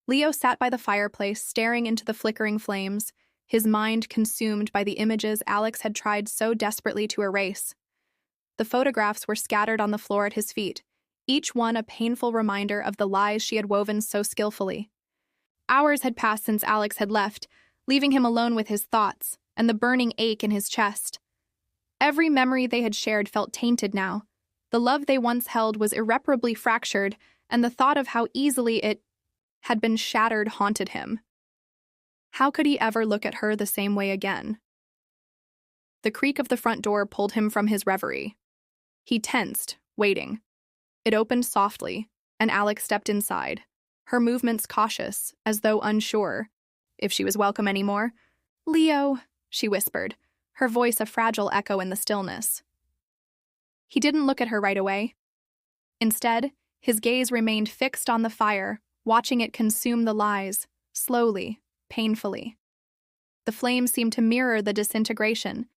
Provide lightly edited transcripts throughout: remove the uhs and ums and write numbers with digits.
Leo sat by the fireplace, staring into the flickering flames, his mind consumed by the images Alex had tried so desperately to erase. The photographs were scattered on the floor at his feet, each one a painful reminder of the lies she had woven so skillfully. Hours had passed since Alex had left, leaving him alone with his thoughts and the burning ache in his chest. Every memory they had shared felt tainted now. The love they once held was irreparably fractured, and the thought of how easily it had been shattered haunted him. How could he ever look at her the same way again? The creak of the front door pulled him from his reverie. He tensed, waiting. It opened softly, and Alex stepped inside, her movements cautious, as though unsure if she was welcome anymore. "Leo," she whispered, her voice a fragile echo in the stillness. He didn't look at her right away. Instead, his gaze remained fixed on the fire, watching it consume the lies, slowly, painfully. The flames seemed to mirror the disintegration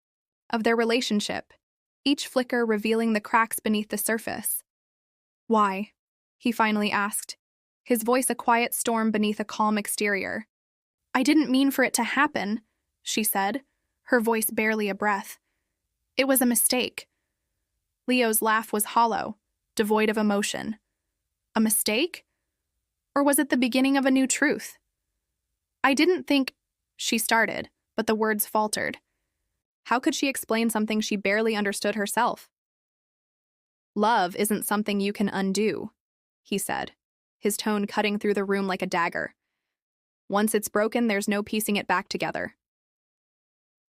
of their relationship, each flicker revealing the cracks beneath the surface. "Why?" he finally asked, his voice a quiet storm beneath a calm exterior. "I didn't mean for it to happen," she said, her voice barely a breath. "It was a mistake." Leo's laugh was hollow, devoid of emotion. A mistake? Or was it the beginning of a new truth? "I didn't think," she started, but the words faltered. How could she explain something she barely understood herself? "Love isn't something you can undo," he said, his tone cutting through the room like a dagger. "Once it's broken, there's no piecing it back together."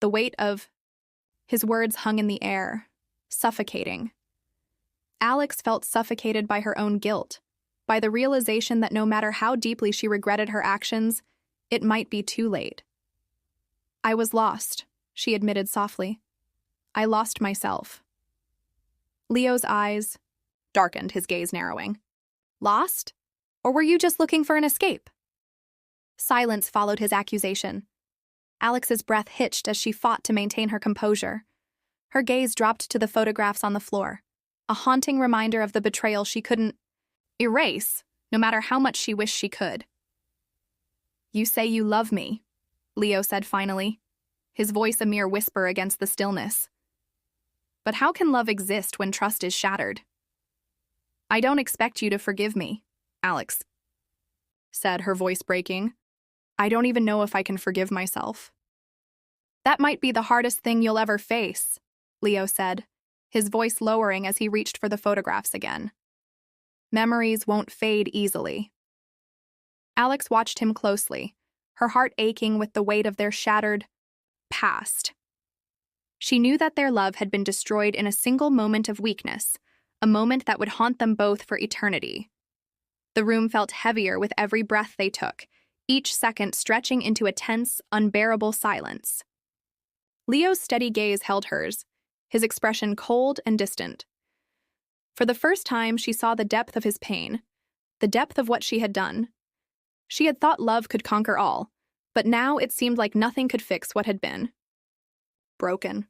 The weight of his words hung in the air, suffocating. Alex felt suffocated by her own guilt, by the realization that no matter how deeply she regretted her actions, it might be too late. "I was lost," she admitted softly. "I lost myself." Leo's eyes darkened, his gaze narrowing. "Lost? Or were you just looking for an escape?" Silence followed his accusation. Alex's breath hitched as she fought to maintain her composure. Her gaze dropped to the photographs on the floor, a haunting reminder of the betrayal she couldn't erase, no matter how much she wished she could. "You say you love me," Leo said finally, his voice a mere whisper against the stillness. "But how can love exist when trust is shattered?" "I don't expect you to forgive me," Alex said, her voice breaking. "I don't even know if I can forgive myself." "That might be the hardest thing you'll ever face," Leo said, his voice lowering as he reached for the photographs again. "Memories won't fade easily." Alex watched him closely, her heart aching with the weight of their shattered past. She knew that their love had been destroyed in a single moment of weakness, a moment that would haunt them both for eternity. The room felt heavier with every breath they took, each second stretching into a tense, unbearable silence. Leo's steady gaze held hers, his expression cold and distant. For the first time, she saw the depth of his pain, the depth of what she had done. She had thought love could conquer all, but now it seemed like nothing could fix what had been broken.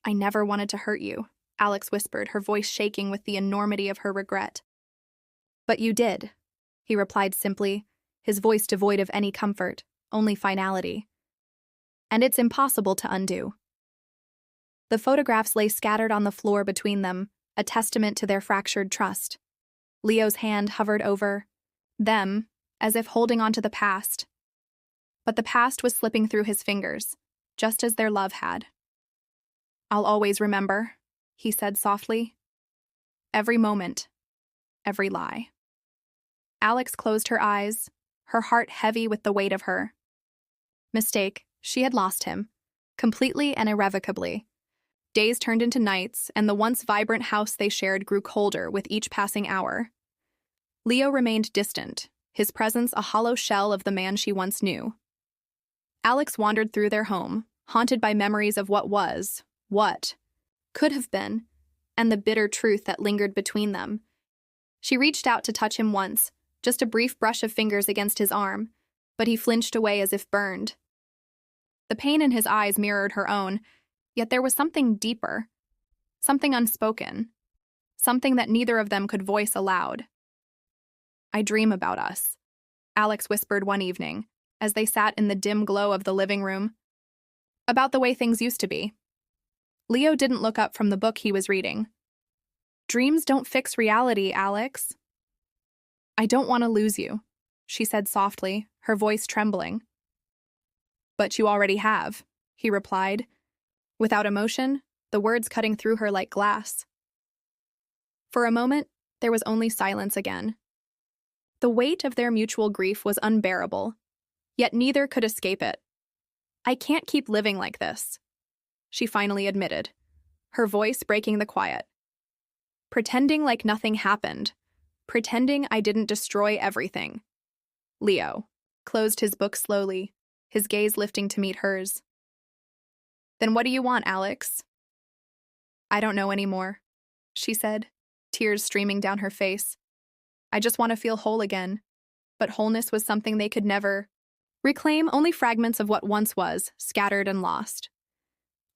"I never wanted to hurt you," Alex whispered, her voice shaking with the enormity of her regret. "But you did," he replied simply, his voice devoid of any comfort, only finality. "And it's impossible to undo." The photographs lay scattered on the floor between them, a testament to their fractured trust. Leo's hand hovered over them, as if holding on to the past. But the past was slipping through his fingers, just as their love had. "I'll always remember," he said softly. "Every moment, every lie." Alex closed her eyes, her heart heavy with the weight of her mistake. She had lost him, completely and irrevocably. Days turned into nights, and the once vibrant house they shared grew colder with each passing hour. Leo remained distant, his presence a hollow shell of the man she once knew. Alex wandered through their home, haunted by memories of what was, what could have been, and the bitter truth that lingered between them. She reached out to touch him once, just a brief brush of fingers against his arm, but he flinched away as if burned. The pain in his eyes mirrored her own, yet there was something deeper, something unspoken, something that neither of them could voice aloud. "I dream about us," Alex whispered one evening, as they sat in the dim glow of the living room. About the way things used to be. Leo didn't look up from the book he was reading. Dreams don't fix reality, Alex. I don't want to lose you, she said softly, her voice trembling. But you already have, he replied, without emotion, the words cutting through her like glass. For a moment, there was only silence again. The weight of their mutual grief was unbearable, yet neither could escape it. I can't keep living like this, she finally admitted, her voice breaking the quiet. Pretending like nothing happened, pretending I didn't destroy everything. Leo closed his book slowly, his gaze lifting to meet hers. Then what do you want, Alex? I don't know anymore, she said, tears streaming down her face. I just want to feel whole again. But wholeness was something they could never reclaim, only fragments of what once was, scattered and lost.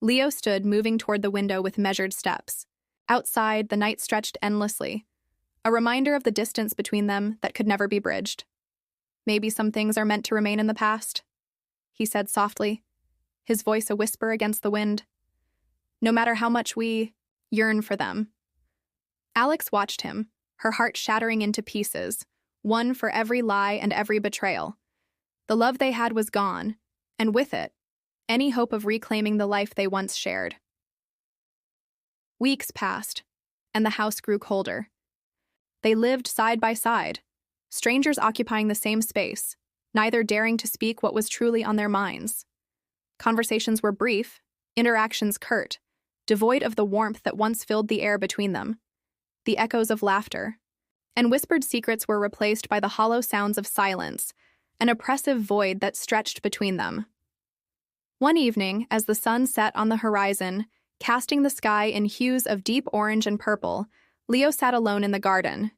Leo stood, moving toward the window with measured steps. Outside, the night stretched endlessly, a reminder of the distance between them that could never be bridged. Maybe some things are meant to remain in the past, he said softly, his voice a whisper against the wind. No matter how much we yearn for them. Alex watched him, her heart shattering into pieces, one for every lie and every betrayal. The love they had was gone, and with it, any hope of reclaiming the life they once shared. Weeks passed, and the house grew colder. They lived side by side, strangers occupying the same space, neither daring to speak what was truly on their minds. Conversations were brief, interactions curt, devoid of the warmth that once filled the air between them. The echoes of laughter and whispered secrets were replaced by the hollow sounds of silence, an oppressive void that stretched between them. One evening, as the sun set on the horizon, casting the sky in hues of deep orange and purple, Leo sat alone in the garden.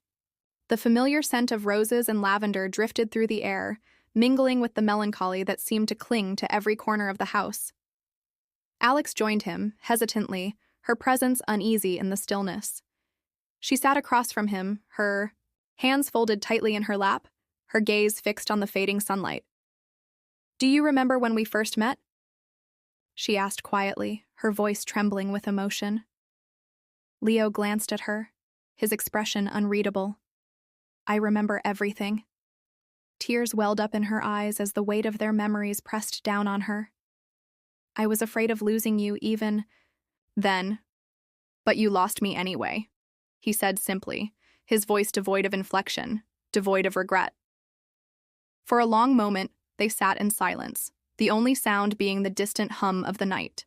The familiar scent of roses and lavender drifted through the air, mingling with the melancholy that seemed to cling to every corner of the house. Alex joined him, hesitantly, her presence uneasy in the stillness. She sat across from him, her hands folded tightly in her lap, her gaze fixed on the fading sunlight. "Do you remember when we first met?" she asked quietly, her voice trembling with emotion. Leo glanced at her, his expression unreadable. "I remember everything." Tears welled up in her eyes as the weight of their memories pressed down on her. "I was afraid of losing you even then, but you lost me anyway," he said simply, his voice devoid of inflection, devoid of regret. For a long moment, they sat in silence, the only sound being the distant hum of the night.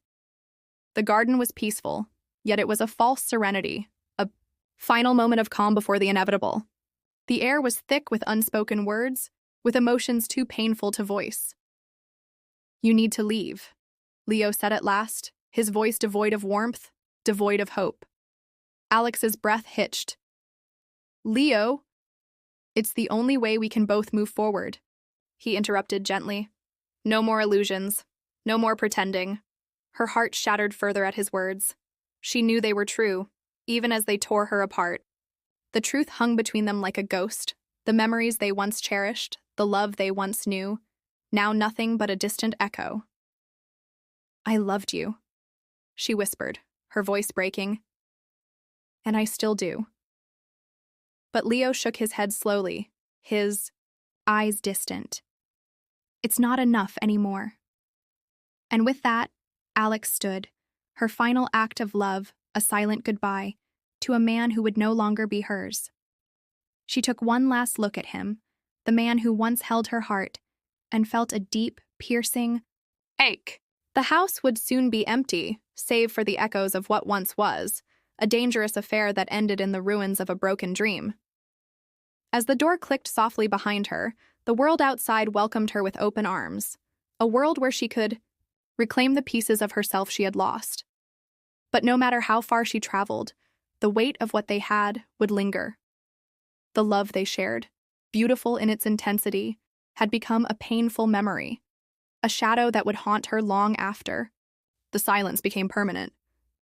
The garden was peaceful, yet it was a false serenity, a final moment of calm before the inevitable. The air was thick with unspoken words, with emotions too painful to voice. "You need to leave," Leo said at last, his voice devoid of warmth, devoid of hope. Alex's breath hitched. "Leo, it's the only way we can both move forward," he interrupted gently. "No more illusions, no more pretending." Her heart shattered further at his words. She knew they were true, even as they tore her apart. The truth hung between them like a ghost, the memories they once cherished, the love they once knew, now nothing but a distant echo. "I loved you," she whispered, her voice breaking. "And I still do." But Leo shook his head slowly, his eyes distant. "It's not enough anymore." And with that, Alex stood, her final act of love, a silent goodbye, to a man who would no longer be hers. She took one last look at him, the man who once held her heart, and felt a deep, piercing ache. The house would soon be empty, save for the echoes of what once was, a dangerous affair that ended in the ruins of a broken dream. As the door clicked softly behind her, the world outside welcomed her with open arms, a world where she could reclaim the pieces of herself she had lost. But no matter how far she traveled, the weight of what they had would linger. The love they shared, beautiful in its intensity, had become a painful memory, a shadow that would haunt her long after. The silence became permanent,